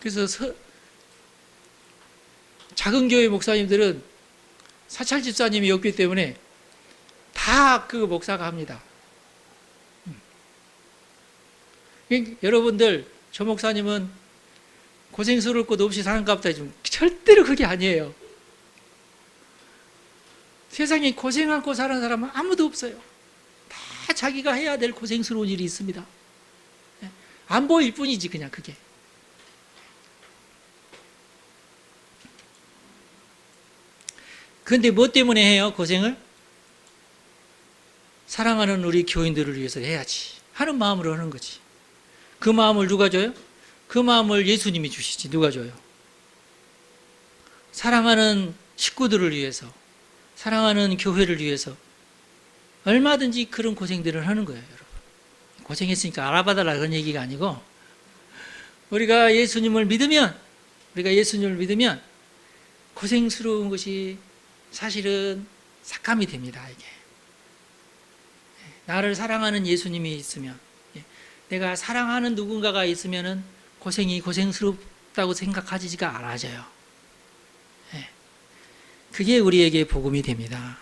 그래서 작은 교회 목사님들은 사찰 집사님이 없기 때문에 다 그 목사가 합니다. 여러분들 저 목사님은 고생스러울 것 없이 사는 것 같다. 절대로 그게 아니에요. 세상에 고생 않고 사는 사람은 아무도 없어요. 다 자기가 해야 될 고생스러운 일이 있습니다. 안 보일 뿐이지 그냥 그게. 그런데 뭐 때문에 해요 고생을? 사랑하는 우리 교인들을 위해서 해야지 하는 마음으로 하는 거지. 그 마음을 누가 줘요? 그 마음을 예수님이 주시지 누가 줘요? 사랑하는 식구들을 위해서, 사랑하는 교회를 위해서 얼마든지 그런 고생들을 하는 거예요. 여러분 고생했으니까 알아봐달라 그런 얘기가 아니고 우리가 예수님을 믿으면 고생스러운 것이 사실은 삭감이 됩니다. 이게 나를 사랑하는 예수님이 있으면, 내가 사랑하는 누군가가 있으면은 고생이 고생스럽다고 생각하지가 않아져요. 그게 우리에게 복음이 됩니다.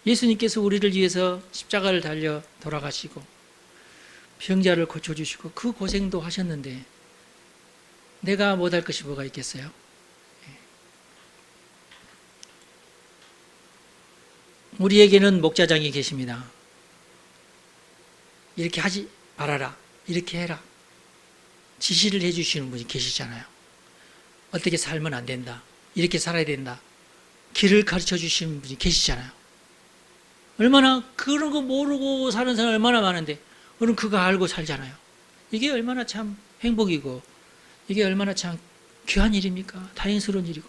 예수님께서 우리를 위해서 십자가를 달려 돌아가시고 병자를 고쳐주시고 그 고생도 하셨는데 내가 못할 것이 뭐가 있겠어요? 우리에게는 목자장이 계십니다. 이렇게 하지 말아라. 이렇게 해라. 지시를 해주시는 분이 계시잖아요. 어떻게 살면 안 된다. 이렇게 살아야 된다. 길을 가르쳐 주시는 분이 계시잖아요. 얼마나 그런 거 모르고 사는 사람 얼마나 많은데 우리는 그거 알고 살잖아요. 이게 얼마나 참 행복이고 이게 얼마나 참 귀한 일입니까? 다행스러운 일이고.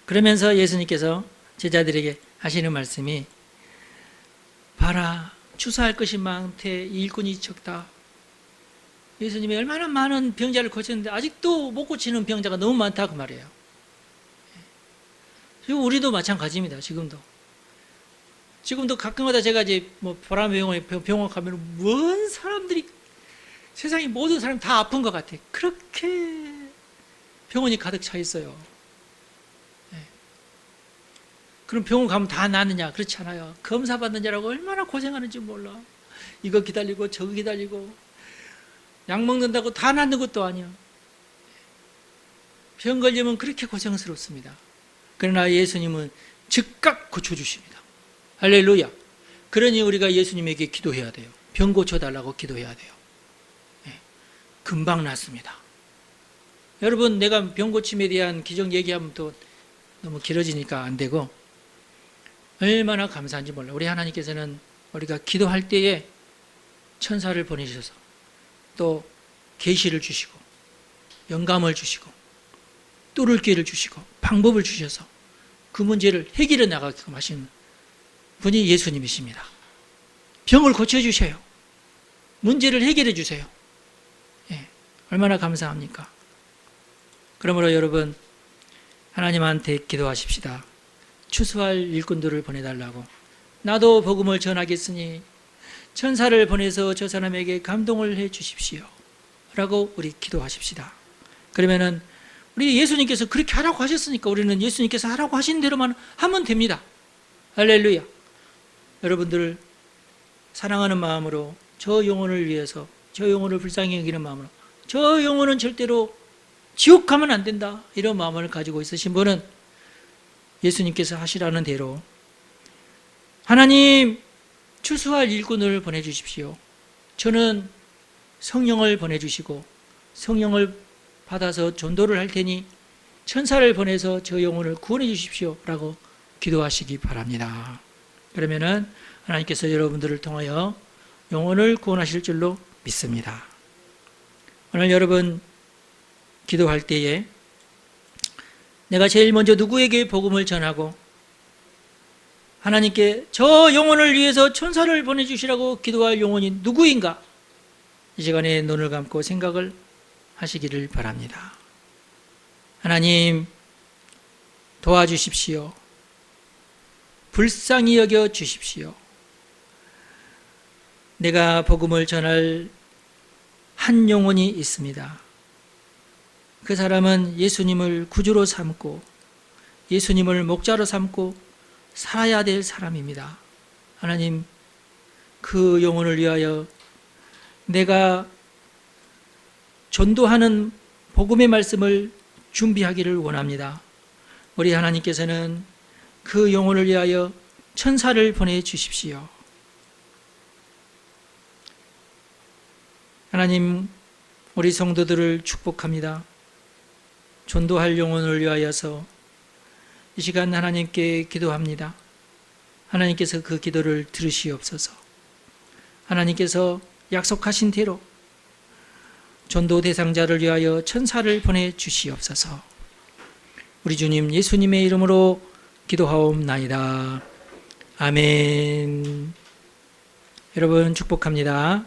그러면서 예수님께서 제자들에게 하시는 말씀이 봐라 추수할 것이 많되 일꾼이 적다. 예수님이 얼마나 많은 병자를 고쳤는데 아직도 못 고치는 병자가 너무 많다 그 말이에요. 지금 우리도 마찬가지입니다. 지금도 가끔가다 제가 이제 뭐 병원 가면 뭔 사람들이 세상에 모든 사람 다 아픈 것 같아. 그렇게 병원이 가득 차 있어요. 그럼 병원 가면 다 낫느냐? 그렇지 않아요. 검사 받는 자라고 얼마나 고생하는지 몰라. 이거 기다리고 저거 기다리고 약 먹는다고 다 낫는 것도 아니야. 병 걸리면 그렇게 고생스럽습니다. 그러나 예수님은 즉각 고쳐주십니다. 할렐루야. 그러니 우리가 예수님에게 기도해야 돼요. 병 고쳐달라고 기도해야 돼요. 금방 낫습니다. 여러분 내가 병 고침에 대한 기적 얘기하면 또 너무 길어지니까 안 되고 얼마나 감사한지 몰라. 우리 하나님께서는 우리가 기도할 때에 천사를 보내셔서 또 계시를 주시고 영감을 주시고 뚫을 길을 주시고 방법을 주셔서 그 문제를 해결해 나가게끔 하시는 분이 예수님이십니다. 병을 고쳐주세요. 문제를 해결해 주세요. 얼마나 감사합니까? 그러므로 여러분 하나님한테 기도하십시다. 추수할 일꾼들을 보내달라고. 나도 복음을 전하겠으니 천사를 보내서 저 사람에게 감동을 해 주십시오 라고 우리 기도하십시다. 그러면은 우리 예수님께서 그렇게 하라고 하셨으니까 우리는 예수님께서 하라고 하신 대로만 하면 됩니다. 할렐루야. 여러분들 사랑하는 마음으로 저 영혼을 위해서, 저 영혼을 불쌍히 여기는 마음으로, 저 영혼은 절대로 지옥 가면 안 된다, 이런 마음을 가지고 있으신 분은 예수님께서 하시라는 대로 하나님 추수할 일꾼을 보내주십시오. 저는 성령을 보내주시고 성령을 받아서 전도를 할 테니 천사를 보내서 저 영혼을 구원해 주십시오 라고 기도하시기 바랍니다. 그러면은 하나님께서 여러분들을 통하여 영혼을 구원하실 줄로 믿습니다. 오늘 여러분 기도할 때에 내가 제일 먼저 누구에게 복음을 전하고 하나님께 저 영혼을 위해서 천사를 보내주시라고 기도할 영혼이 누구인가? 이 시간에 눈을 감고 생각을 하시기를 바랍니다. 하나님 도와주십시오. 불쌍히 여겨 주십시오. 내가 복음을 전할 한 영혼이 있습니다. 그 사람은 예수님을 구주로 삼고 예수님을 목자로 삼고 살아야 될 사람입니다. 하나님 그 영혼을 위하여 내가 전도하는 복음의 말씀을 준비하기를 원합니다. 우리 하나님께서는 그 영혼을 위하여 천사를 보내주십시오. 하나님 우리 성도들을 축복합니다. 전도할 영혼을 위하여서 이 시간 하나님께 기도합니다. 하나님께서 그 기도를 들으시옵소서. 하나님께서 약속하신 대로 전도 대상자를 위하여 천사를 보내주시옵소서. 우리 주님 예수님의 이름으로 기도하옵나이다. 아멘. 여러분 축복합니다.